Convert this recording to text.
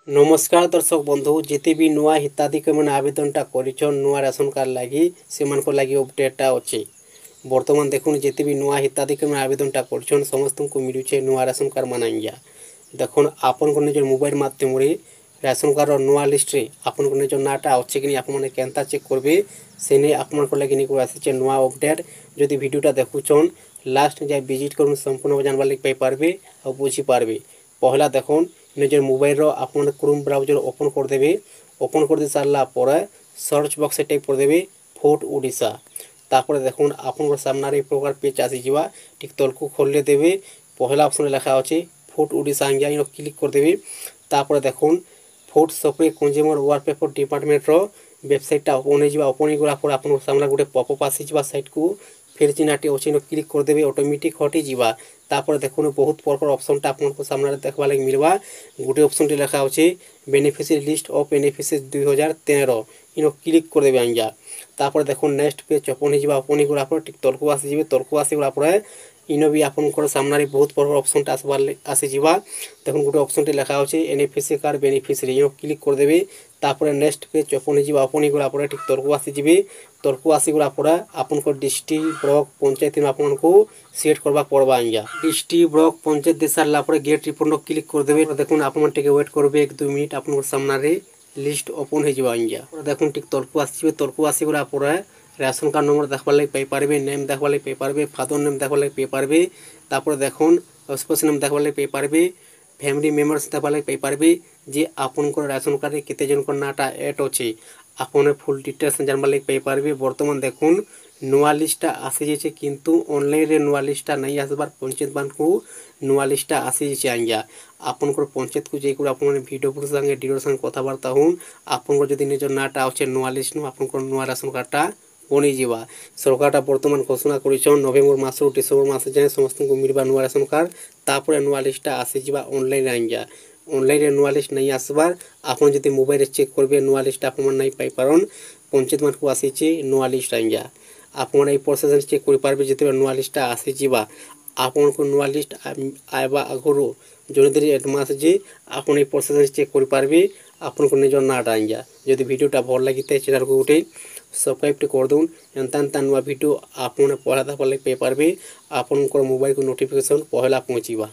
नमस्कार दर्शक बंधु जिते भी नुआ हिताधिकारी मैंने आवेदनटा कर नुआ राशन कार्ड लगी से लगी अपडेटा अच्छे बर्तमान देखुन जिते भी नुआ हिताधिकारी मैंने आवेदनटा कर समस्त को मिलूचे नुआ राशन कार्ड मानाइया देखुन आपन को निज मोबाइल माध्यम राशन कार्ड नुआ लिस्ट रे आपन को निज नाटा अच्छे कि आपने केनता चेक करेंगे से नहीं आपन लगे आसी नुआ अपडेट जदि भिडियोटा देखुन लास्ट जाए विजिट कर संपूर्ण जानवर लगे पारे और बुझीपारे पहला देखुन निजर मोबाइल आपन क्रोम ब्राउजर ओपन करदे ओपन कर सारा पर सर्च बक्स टाइप करदे फोर्ट ओडिशा तापर देखुन आपन सामने प्रकार पेज आसीजा ठीक तलक खोलले देवे पहला ऑप्शन लिखा अच्छे फोर्ट ओडिशा आज्ञा क्लिक करदे तापर देखुन फोर्ट सप्रे कंज्यूमर वॉलपेपर डिपार्टमेंट वेबसाइटा ओपन होगा आप सामने गोटे पपअप आसीजा साइट को फिर चिन्हटी अच्छे क्लिक करदे ऑटोमेटिक हटिजा तापर देखुन बहुत प्रकार ऑप्शन आपको सामने देखा लगे मिलवा गोटे ऑप्शन लिखा अच्छे beneficiary list of beneficiary 2013 in click करदे आज्ञा तापर देखुन नेक्स्ट पेज ओपन होगा ठीक तलक आसीजे तलक आसगला इन भी आपन सामने बहुत प्रकार ऑप्शन आसीजा देखुन गोटे ऑप्शन लिखा अच्छे बेनिफिशियरी कार्ड बेनिफिशियरी इन क्लिक करदे तापर नेक्स्ट पेज ओपन होगा ठीक तलक आसीजे तलक आसगला आपन डिस्ट्रिक्ट ब्लॉक पंचायत आपको सेट करवा पड़वा आज्ञा डिस्ट्रिक्ट ब्लॉक पंचायत दे सारा गेट रिपोर्ट क्लिक करदे देखुन आप वेट करेंगे 1-2 मिनट आप सामने लिस्ट ओपन हो आज्ञा देखुन ठीक तलक आसवे तलक आसगला राशन कार्ड नंबर देखा लगे पारे नेम देखा लगे पारे फादर नेम देखा लगे पारे तापर देखुन स्पोर्ट्स नेम देखा लगे पारे फैमिली मेम्बर्स देखा लगे पारे जे आपन राशन कार्ड केते जन नाटा एड अच्छे आपने फुल डिटेल्स जानवा लगे पारे बर्तमान देखुन नुआ लिस्टा आसी जाइए किंतु ऑनलाइन रे नुआ लिस्टा नहीं आसबार पंचायत मान को नुआ लिस्टा आसी जाइए आज्ञा आपन पंचायत को जाकर आप भिडियो संगे डिओर संगे कथबार्ता हूँ आपन जब निज नाटा अच्छे नुआ लिस्ट आपन नुआ राशन कार्डटा बनी जावा सरकार बर्तमान घोषणा कर नवेम्बर मास डिसेम्बर मास जाए समस्त को मिलवा नुआ राशन कार्ड तापर नुआ लिस्टा आसीजा ऑनलाइन आज्ञा ऑनलाइन नुआ लिस्ट नहीं आसबार आपन जब मोबाइल चेक करेंगे नुआ लिस्ट आप नहीं पाई पारन पंचायत मान को आसी नुआ लिस्ट आज्ञा आप प्रोसेस चेक कर पारे जिते नुआ लिस्टा आसीजा आपन को नुआ लिस्ट आवा आगुरी जड़े दिन एडवांस जे आप प्रोसेस चेक कर पारे आपन को निज नाटा आज्ञा जब भिडियोटा भल लगी चैनल को गोटे सब्सक्राइब कर दून एंता नुआ भिडियो आप पहला लगे पारे आपन मोबाइल को नोटिफिकेशन पहला पहुँचवा।